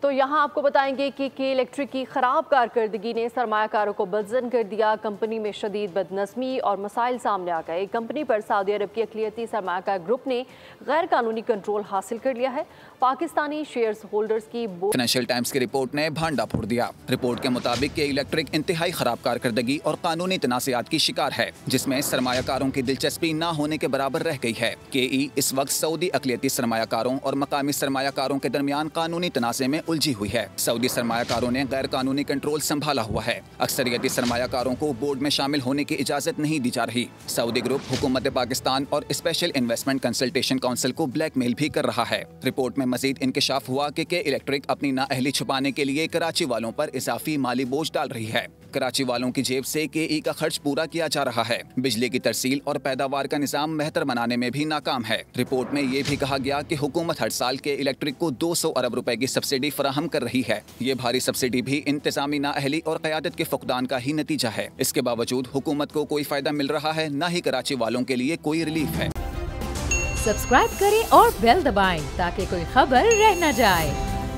तो यहाँ आपको बताएंगे कि के इलेक्ट्रिक की खराब कारकर्दगी ने सरमायाकारों को बदजन कर दिया। कंपनी में शदीद बदनज़मी और मसाइल सामने आ गए। कंपनी पर सऊदी अरब की अक़लियती सरमायाकार ग्रुप ने गैर कानूनी कंट्रोल हासिल कर लिया है। पाकिस्तानी शेयर्स होल्डर्स की फाइनेंशियल टाइम्स की रिपोर्ट ने भांडा फोड़ दिया। रिपोर्ट के मुताबिक के इलेक्ट्रिक इंतहाई खराब कारकर्दगी और कानूनी तनाज़ात की शिकार है, जिसमें सरमायाकारों की दिलचस्पी न होने के बराबर रह गई है। के इस वक्त सऊदी अक़लियती सरमायाकारों और मकामी सरमायाकारों के दरमियान कानूनी तनाज़े में उलझी हुई है। सऊदी सरमायाकारों ने गैर कानूनी कंट्रोल संभाला हुआ है। अक्सरियती सरमायाकारों को बोर्ड में शामिल होने की इजाजत नहीं दी जा रही। सऊदी ग्रुप हुकूमत पाकिस्तान और स्पेशल इन्वेस्टमेंट कंसल्टेशन काउंसिल को ब्लैकमेल भी कर रहा है। रिपोर्ट में मजीद इंकशाफ हुआ कि के इलेक्ट्रिक अपनी नाअहली छुपाने के लिए कराची वालों पर इजाफी माली बोझ डाल रही है। कराची वालों की जेब से के का खर्च पूरा किया जा रहा है। बिजली की तरसील और पैदावार का निजाम बेहतर बनाने में भी नाकाम है। रिपोर्ट में ये भी कहा गया कि हुकूमत हर साल के इलेक्ट्रिक को 200 अरब रुपए की सब्सिडी फराहम कर रही है। ये भारी सब्सिडी भी इंतजामी नाअहली और क़यादत के फुकदान का ही नतीजा है। इसके बावजूद हुकूमत को कोई फायदा मिल रहा है, न ही कराची वालों के लिए कोई रिलीफ है। सब्सक्राइब करें और बेल दबाएं ताकि कोई खबर रह न जाए।